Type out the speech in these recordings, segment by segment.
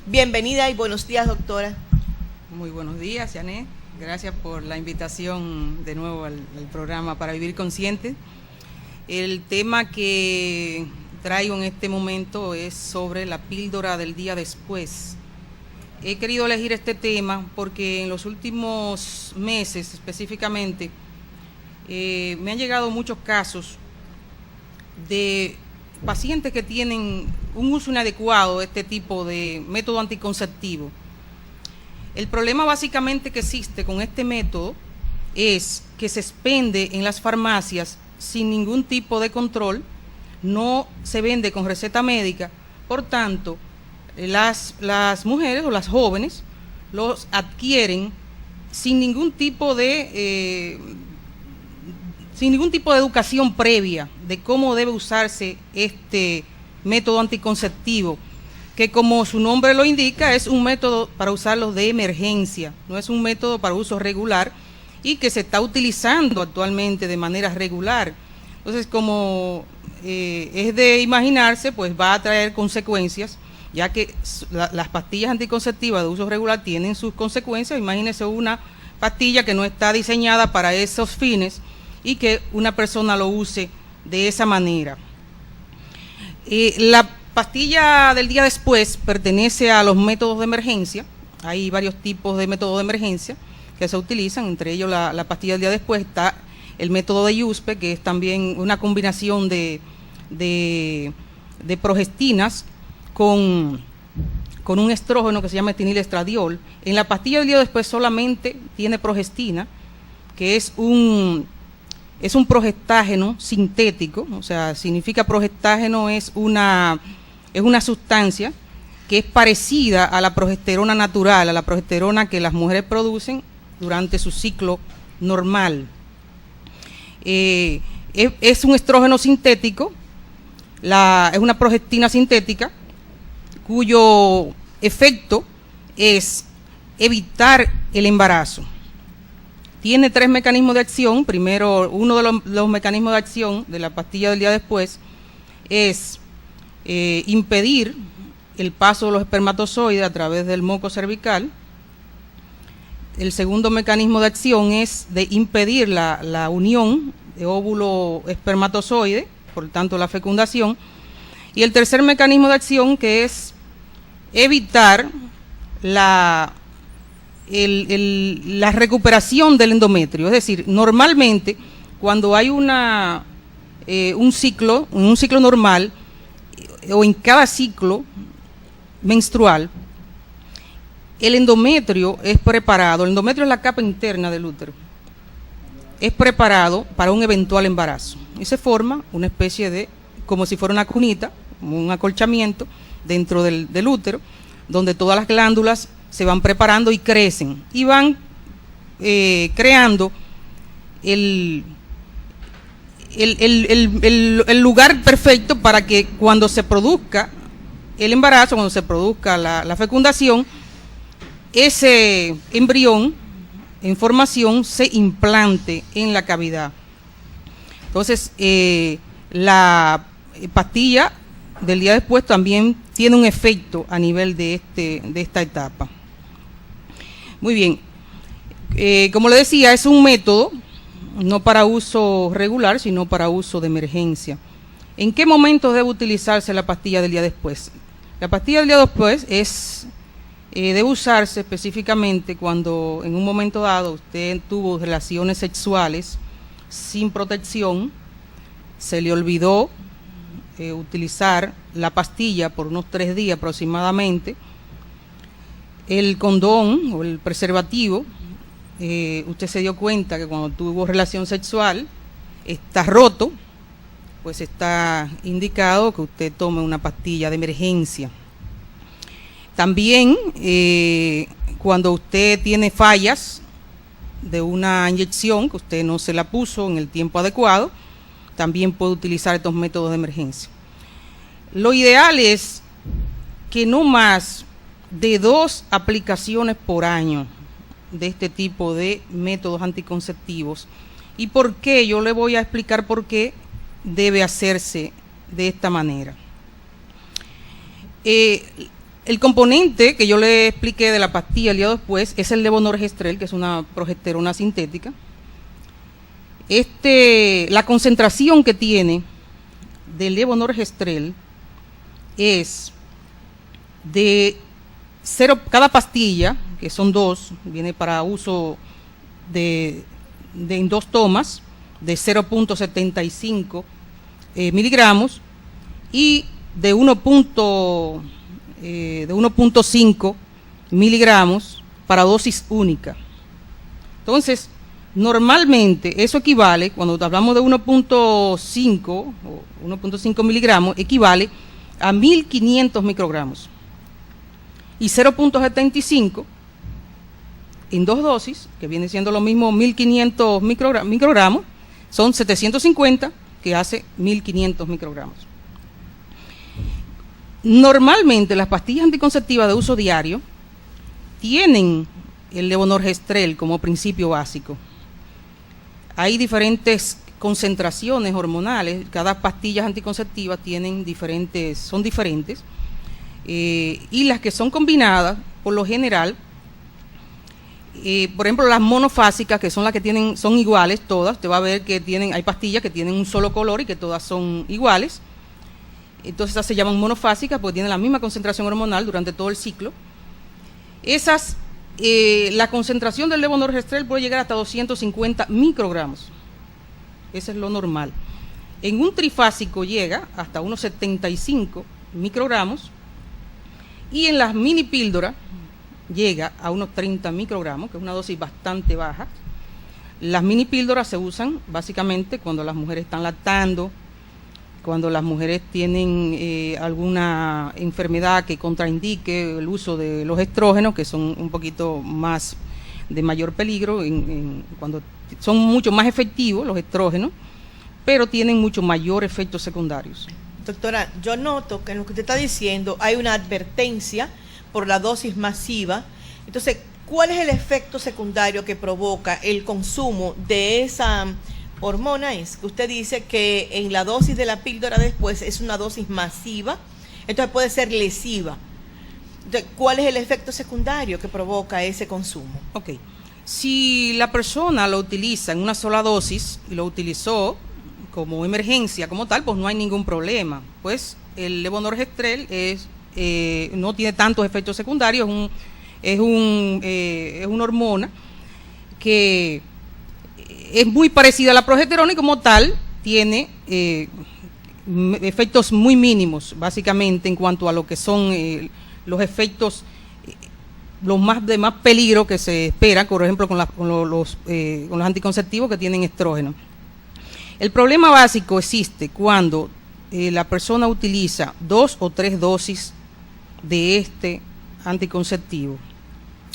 Bienvenida y buenos días, doctora. Muy buenos días, Janet. Gracias por la invitación de nuevo al programa Para Vivir Consciente. El tema que traigo en este momento es sobre la píldora del día después. He querido elegir este tema porque en los últimos meses específicamente me han llegado muchos casos de pacientes que tienen un uso inadecuado de este tipo de método anticonceptivo. El problema básicamente que existe con este método es que se expende en las farmacias sin ningún tipo de control, no se vende con receta médica, por tanto, las mujeres o las jóvenes los adquieren sin ningún tipo de educación previa de cómo debe usarse este método anticonceptivo, que como su nombre lo indica, es un método para usarlo de emergencia, no es un método para uso regular y que se está utilizando actualmente de manera regular. Entonces, como es de imaginarse, pues va a traer consecuencias, ya que las pastillas anticonceptivas de uso regular tienen sus consecuencias. Imagínese una pastilla que no está diseñada para esos fines y que una persona lo use de esa manera. La pastilla del día después pertenece a los métodos de emergencia. Hay varios tipos de métodos de emergencia que se utilizan, entre ellos la pastilla del día después. Está el método de Yuspe, que es también una combinación de progestinas con un estrógeno que se llama etinilestradiol. En la pastilla del día después solamente tiene progestina, que es un progestágeno sintético. O sea, significa progestágeno, es una sustancia que es parecida a la progesterona natural, a la progesterona que las mujeres producen durante su ciclo normal. Es un estrógeno sintético, es una progestina sintética, cuyo efecto es evitar el embarazo. Tiene 3 mecanismos de acción. Primero, uno de los mecanismos de acción de la pastilla del día después es impedir el paso de los espermatozoides a través del moco cervical. El segundo mecanismo de acción es de impedir la unión de óvulo-espermatozoide, por tanto la fecundación. Y el tercer mecanismo de acción, que es evitar la recuperación del endometrio. Es decir, normalmente cuando hay un ciclo normal, o en cada ciclo menstrual, el endometrio es preparado. El endometrio es la capa interna del útero. Es preparado para un eventual embarazo y se forma una especie de, como si fuera una cunita, un acolchamiento dentro del útero, donde todas las glándulas se van preparando y crecen y van creando el lugar perfecto para que cuando se produzca el embarazo, cuando se produzca la fecundación, ese embrión en formación se implante en la cavidad. Entonces, la pastilla del día después también tiene un efecto a nivel de esta etapa. Muy bien, como le decía, es un método no para uso regular, sino para uso de emergencia. ¿En qué momento debe utilizarse la pastilla del día después? La pastilla del día después debe usarse específicamente cuando en un momento dado usted tuvo relaciones sexuales sin protección, se le olvidó utilizar la pastilla por unos 3 días aproximadamente, el condón o el preservativo, usted se dio cuenta que cuando tuvo relación sexual está roto, pues está indicado que usted tome una pastilla de emergencia. También cuando usted tiene fallas de una inyección que usted no se la puso en el tiempo adecuado, también puede utilizar estos métodos de emergencia. Lo ideal es que no más de 2 aplicaciones por año de este tipo de métodos anticonceptivos. ¿Y por qué? Yo le voy a explicar por qué debe hacerse de esta manera. El componente que yo le expliqué de la pastilla el día después es el levonorgestrel, que es una progesterona sintética. La concentración que tiene del levonorgestrel es de 0, cada pastilla, que son 2, viene para uso en 2 tomas, de 0.75 miligramos y de 1.5 miligramos para dosis única. Entonces, normalmente eso equivale, cuando hablamos de 1.5 o 1.5 miligramos, equivale a 1.500 microgramos. Y 0.75 en 2 dosis, que viene siendo lo mismo 1.500 microgramos, son 750, que hace 1.500 microgramos. Normalmente las pastillas anticonceptivas de uso diario tienen el levonorgestrel como principio básico. Hay diferentes concentraciones hormonales, cada pastilla anticonceptiva son diferentes, y las que son combinadas, por lo general, por ejemplo, las monofásicas, que son las que son iguales todas, te va a ver que hay pastillas que tienen un solo color y que todas son iguales. Entonces esas se llaman monofásicas porque tienen la misma concentración hormonal durante todo el ciclo. La concentración del levonorgestrel puede llegar hasta 250 microgramos. Eso es lo normal. En un trifásico llega hasta unos 75 microgramos y en las mini píldoras llega a unos 30 microgramos, que es una dosis bastante baja. Las mini píldoras se usan básicamente cuando las mujeres están lactando, cuando las mujeres tienen alguna enfermedad que contraindique el uso de los estrógenos, que son un poquito más de mayor peligro, cuando son mucho más efectivos los estrógenos, pero tienen mucho mayor efectos secundarios. Doctora, yo noto que en lo que usted está diciendo hay una advertencia por la dosis masiva. Entonces, ¿cuál es el efecto secundario que provoca el consumo de esa hormona? Es que usted dice que en la dosis de la píldora después es una dosis masiva, entonces puede ser lesiva. Entonces, ¿cuál es el efecto secundario que provoca ese consumo? Ok, si la persona lo utiliza en una sola dosis y lo utilizó como emergencia, como tal, pues no hay ningún problema. Pues el levonorgestrel no tiene tantos efectos secundarios, es una hormona que es muy parecida a la progesterona y como tal tiene efectos muy mínimos, básicamente, en cuanto a lo que son los efectos de más peligro que se espera, por ejemplo, con los anticonceptivos que tienen estrógeno. El problema básico existe cuando la persona utiliza 2 o 3 dosis de este anticonceptivo.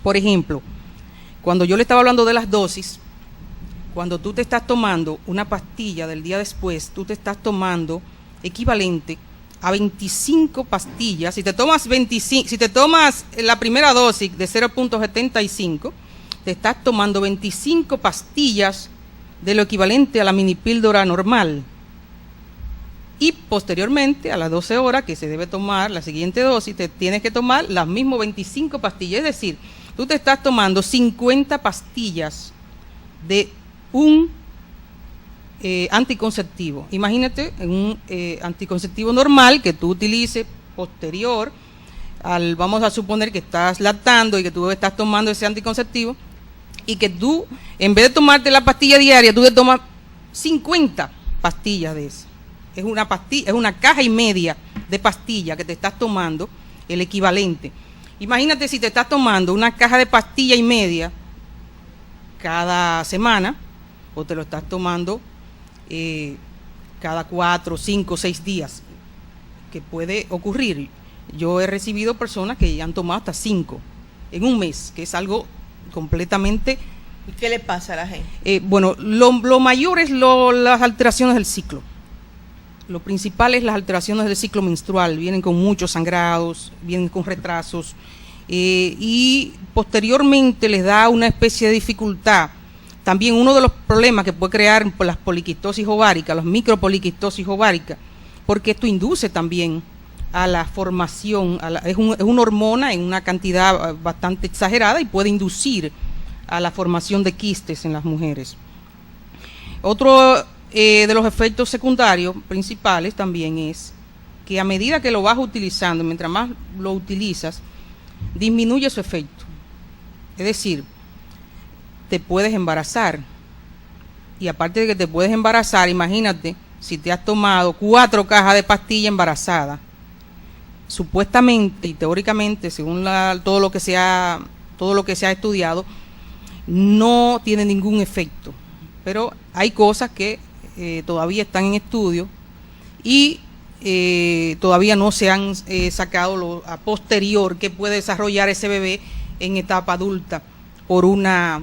Por ejemplo, cuando yo le estaba hablando de las dosis, cuando tú te estás tomando una pastilla del día después, tú te estás tomando equivalente a 25 pastillas. Si te tomas la primera dosis de 0.75, te estás tomando 25 pastillas de lo equivalente a la mini píldora normal. Y posteriormente, a las 12 horas que se debe tomar la siguiente dosis, te tienes que tomar las mismas 25 pastillas. Es decir, tú te estás tomando 50 pastillas de un anticonceptivo. Imagínate un anticonceptivo normal que tú utilices posterior vamos a suponer que estás lactando y que tú estás tomando ese anticonceptivo y que tú, en vez de tomarte la pastilla diaria, tú te tomas 50 pastillas de eso. Es una caja y media de pastillas que te estás tomando, el equivalente. Imagínate si te estás tomando una caja de pastilla y media cada semana, o te lo estás tomando cada 4, 5, 6 días, que puede ocurrir. Yo he recibido personas que han tomado hasta 5 en un mes, que es algo completamente... ¿Y qué le pasa a la gente? Bueno, lo mayor es las alteraciones del ciclo. Lo principal es las alteraciones del ciclo menstrual. Vienen con muchos sangrados, vienen con retrasos, y posteriormente les da una especie de dificultad. También uno de los problemas que puede crear las poliquistosis ováricas, las micropoliquistosis ováricas, porque esto induce también a la formación, es una hormona en una cantidad bastante exagerada y puede inducir a la formación de quistes en las mujeres. Otro de los efectos secundarios principales también es que a medida que lo vas utilizando, mientras más lo utilizas, disminuye su efecto. Es decir, te puedes embarazar. Y aparte de que te puedes embarazar, imagínate si te has tomado 4 cajas de pastilla embarazada. Supuestamente y teóricamente, según todo lo que se ha estudiado, no tiene ningún efecto. Pero hay cosas que todavía están en estudio y todavía no se han sacado a posterior que puede desarrollar ese bebé en etapa adulta por una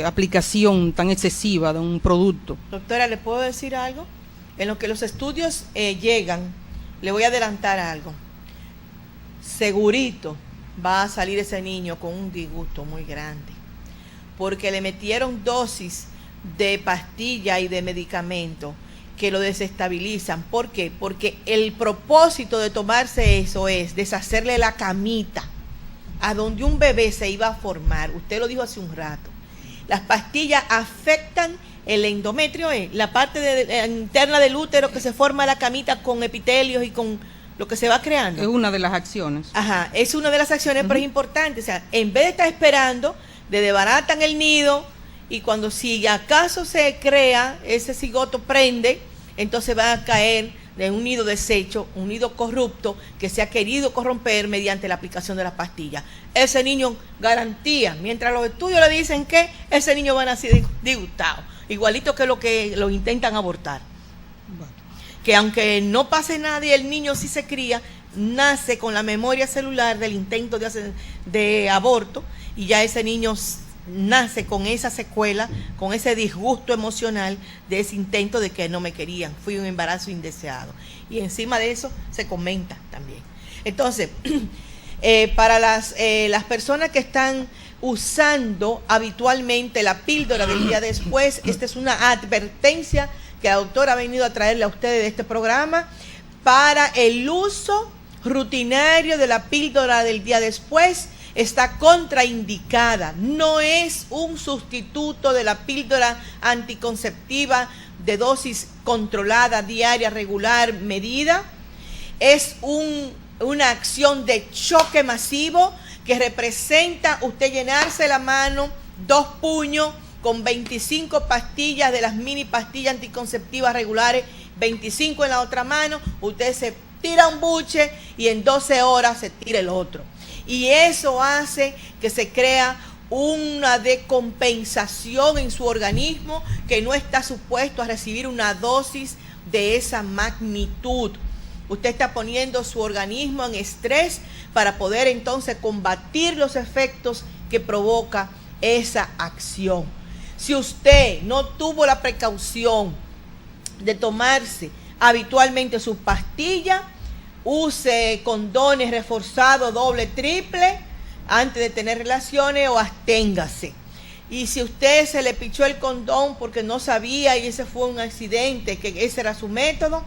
aplicación tan excesiva de un producto. Doctora, ¿le puedo decir algo? En lo que los estudios llegan, le voy a adelantar algo. Segurito va a salir ese niño con un disgusto muy grande, porque le metieron dosis de pastilla y de medicamento que lo desestabilizan. ¿Por qué? Porque el propósito de tomarse eso es deshacerle la camita a donde un bebé se iba a formar. Usted lo dijo hace un rato. Las pastillas afectan el endometrio, la parte interna del útero, que se forma la camita con epitelios y con lo que se va creando. Es una de las acciones. Ajá, es una de las acciones, pero es importante. O sea, en vez de estar esperando, le desbaratan el nido, y cuando si acaso se crea, ese cigoto prende, entonces va a caer de un nido deshecho, un nido corrupto que se ha querido corromper mediante la aplicación de las pastillas. Ese niño, garantía, mientras los estudios le dicen que ese niño va a nacer disgustado, igualito que lo intentan abortar. Bueno, que aunque no pase nada y el niño sí se cría, nace con la memoria celular del intento de aborto, y ya ese niño nace con esa secuela, con ese disgusto emocional de ese intento de que no me querían, fui un embarazo indeseado. Y encima de eso se comenta también. Entonces, para las personas que están usando habitualmente la píldora del día después, esta es una advertencia que la doctora ha venido a traerle a ustedes de este programa para el uso rutinario de la píldora del día después. Está contraindicada, no es un sustituto de la píldora anticonceptiva de dosis controlada, diaria, regular, medida. Es una acción de choque masivo que representa usted llenarse la mano, 2 puños, con 25 pastillas de las mini pastillas anticonceptivas regulares, 25 en la otra mano, usted se tira un buche y en 12 horas se tira el otro. Y eso hace que se crea una decompensación en su organismo que no está supuesto a recibir una dosis de esa magnitud. Usted está poniendo su organismo en estrés para poder entonces combatir los efectos que provoca esa acción. Si usted no tuvo la precaución de tomarse habitualmente sus pastillas, use condones reforzados doble, triple antes de tener relaciones, o absténgase. Y si usted se le pichó el condón porque no sabía y ese fue un accidente, que ese era su método,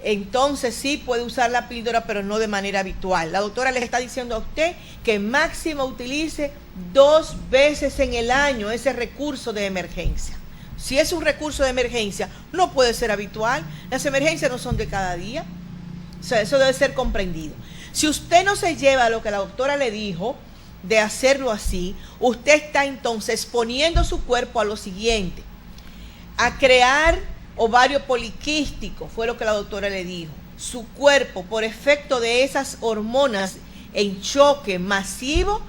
entonces sí puede usar la píldora, pero no de manera habitual. La doctora le está diciendo a usted que máximo utilice 2 veces en el año ese recurso de emergencia. Si es un recurso de emergencia, no puede ser habitual. Las emergencias no son de cada día. O sea, eso debe ser comprendido. Si usted no se lleva a lo que la doctora le dijo de hacerlo así, usted está entonces poniendo su cuerpo a lo siguiente: a crear ovario poliquístico, fue lo que la doctora le dijo. Su cuerpo, por efecto de esas hormonas en choque masivo,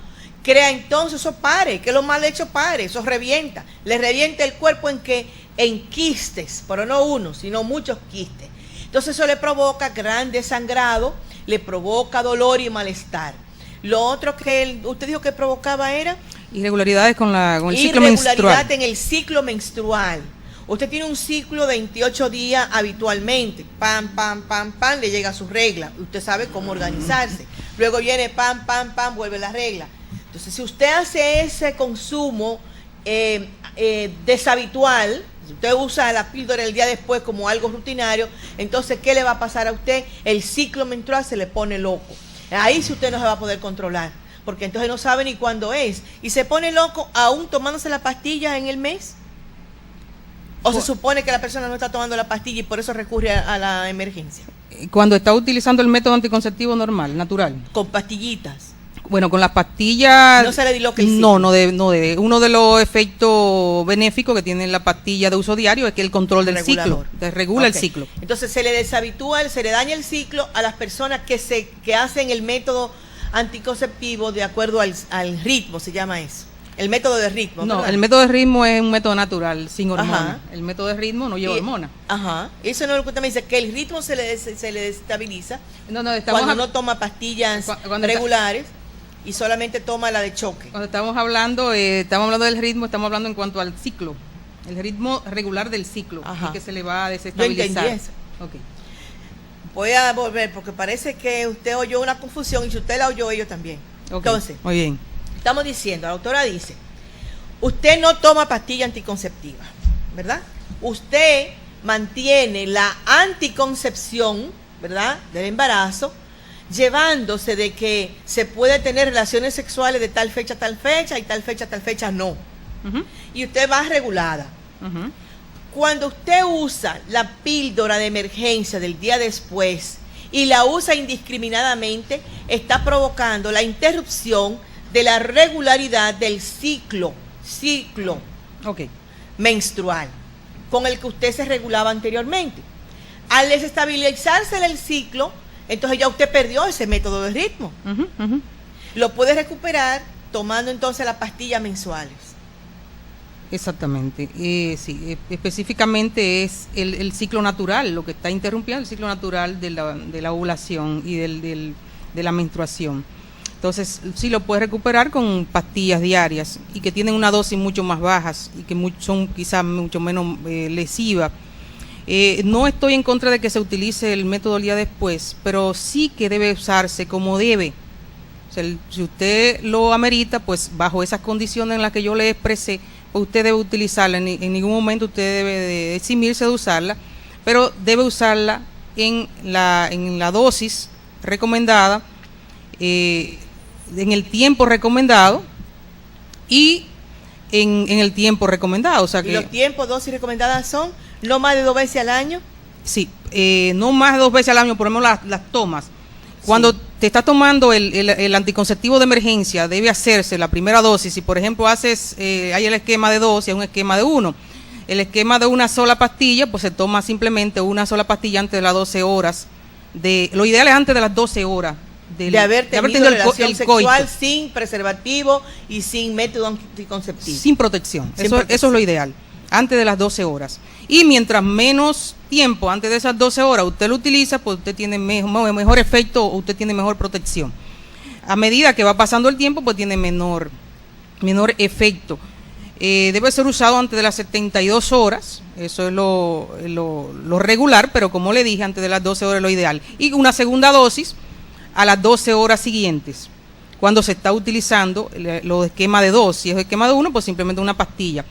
crea entonces esos pares, que es lo mal hecho pares, eso revienta. Le revienta el cuerpo en quistes, pero no uno, sino muchos quistes. Entonces eso le provoca gran desangrado, le provoca dolor y malestar. Lo otro que usted dijo que provocaba era irregularidades con el ciclo menstrual. Irregularidad en el ciclo menstrual. Usted tiene un ciclo de 28 días habitualmente. Pam, pam, pam, pam, le llega su regla. Usted sabe cómo organizarse. Luego viene pam, pam, pam, vuelve la regla. Entonces, si usted hace ese consumo deshabitual, Si usted usa la píldora el día después como algo rutinario, entonces, ¿qué le va a pasar a usted? El ciclo menstrual se le pone loco. Ahí sí usted no se va a poder controlar, porque entonces no sabe ni cuándo es. Y se pone loco aún tomándose la pastilla en el mes. ¿O se supone que la persona no está tomando la pastilla y por eso recurre a la emergencia? Cuando está utilizando el método anticonceptivo normal, natural. Con pastillitas. Bueno, con las pastillas... No se le diloca el ciclo. No debe. Uno de los efectos benéficos que tiene la pastilla de uso diario es que el control del ciclo, regula el ciclo. Entonces se le deshabitúa, se le daña el ciclo a las personas que hacen el método anticonceptivo de acuerdo al ritmo, se llama eso. El método de ritmo. No, ¿verdad? el método de ritmo es un método natural, sin hormonas. Ajá. El método de ritmo no lleva hormonas. Ajá. Eso no es lo que usted me dice, que el ritmo se le desestabiliza Estamos cuando no toma pastillas regulares y solamente toma la de choque. Cuando estamos hablando del ritmo, estamos hablando en cuanto al ciclo. El ritmo regular del ciclo, y que se le va a desestabilizar. Yo entendí eso. Okay. Voy a volver porque parece que usted oyó una confusión y si usted la oyó, ellos también. Okay. Entonces, muy bien. Estamos diciendo, la doctora dice, usted no toma pastilla anticonceptiva, ¿verdad? Usted mantiene la anticoncepción, ¿verdad?, del embarazo, llevándose de que se puede tener relaciones sexuales de tal fecha a tal fecha y tal fecha no. Uh-huh. Y usted va regulada. Uh-huh. Cuando usted usa la píldora de emergencia del día después y la usa indiscriminadamente, está provocando la interrupción de la regularidad del ciclo menstrual con el que usted se regulaba anteriormente. Al desestabilizarse el ciclo, entonces ya usted perdió ese método de ritmo. Uh-huh, uh-huh. Lo puede recuperar tomando entonces las pastillas mensuales. Exactamente. Sí, específicamente es el ciclo natural, lo que está interrumpiendo el ciclo natural de la ovulación y de la menstruación. Entonces, sí lo puede recuperar con pastillas diarias y que tienen una dosis mucho más bajas y que son quizás mucho menos lesivas. No estoy en contra de que se utilice el método el día después, pero sí que debe usarse como debe. O sea, si usted lo amerita, pues bajo esas condiciones en las que yo le expresé, pues usted debe utilizarla. En ningún momento usted debe de eximirse de usarla, pero debe usarla en la dosis recomendada, en el tiempo recomendado y en el tiempo recomendado. O sea que, ¿y los tiempos, dosis recomendadas son no más de 2 veces al año? Sí, no más de 2 veces al año, por lo menos las tomas. Cuando te estás tomando el anticonceptivo de emergencia, debe hacerse la primera dosis. Si por ejemplo hay el esquema de 2 y hay un esquema de 1. El esquema de una sola pastilla, pues se toma simplemente una sola pastilla antes de las 12 horas. Lo ideal es antes de las 12 horas. De haber tenido relación sexual sin preservativo y sin método anticonceptivo. Sin protección. Eso es lo ideal. Antes de las 12 horas. Y mientras menos tiempo antes de esas 12 horas usted lo utiliza, pues usted tiene mejor efecto, usted tiene mejor protección. A medida que va pasando el tiempo, pues tiene menor efecto. Debe ser usado antes de las 72 horas, eso es lo regular, pero como le dije, antes de las 12 horas es lo ideal. Y una segunda dosis a las 12 horas siguientes, cuando se está utilizando los esquemas de 2. Si es esquema de 1, pues simplemente una pastilla.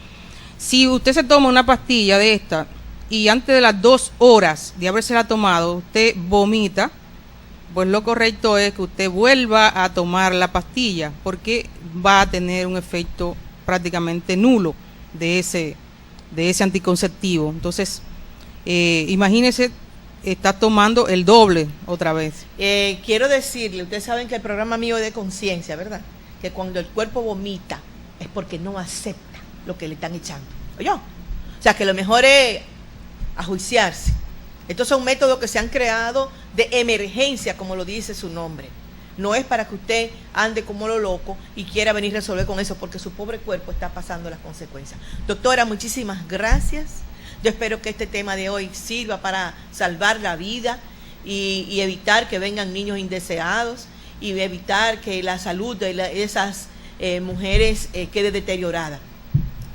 Si usted se toma una pastilla de esta y antes de las 2 horas de habérsela tomado, usted vomita, pues lo correcto es que usted vuelva a tomar la pastilla, porque va a tener un efecto prácticamente nulo de ese anticonceptivo. Entonces, imagínese, está tomando el doble otra vez. Quiero decirle, ustedes saben que el programa mío es de conciencia, ¿verdad? Que cuando el cuerpo vomita es porque no acepta lo que le están echando. ¿Oyó? O sea, que lo mejor es ajuiciarse. Estos son métodos que se han creado de emergencia, como lo dice su nombre. No es para que usted ande como lo loco y quiera venir a resolver con eso, porque su pobre cuerpo está pasando las consecuencias. Doctora, muchísimas gracias. Yo espero que este tema de hoy sirva para salvar la vida y evitar que vengan niños indeseados y evitar que la salud de esas mujeres quede deteriorada.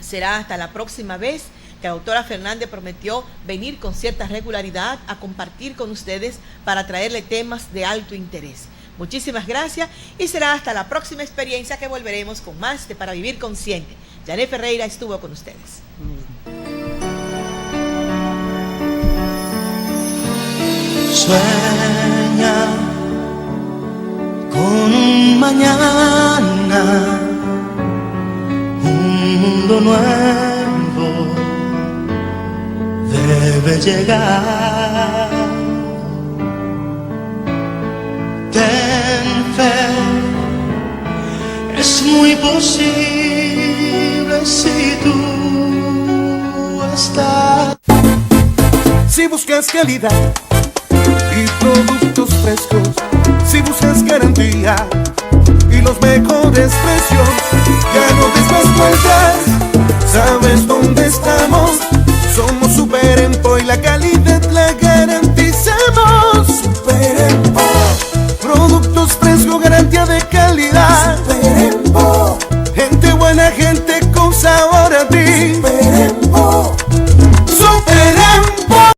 Será hasta la próxima vez que la doctora Fernández prometió venir con cierta regularidad a compartir con ustedes para traerle temas de alto interés. Muchísimas gracias y será hasta la próxima experiencia que volveremos con más de Para Vivir Consciente. Janet Ferreira estuvo con ustedes. Sueña con un mañana, un mundo nuevo debe llegar. Ten fe, es muy posible si tú estás. Si buscas calidad y productos frescos, si buscas garantía y los mejores precios, ya no des más vueltas, sabes dónde estamos. Somos Super Empo y la calidad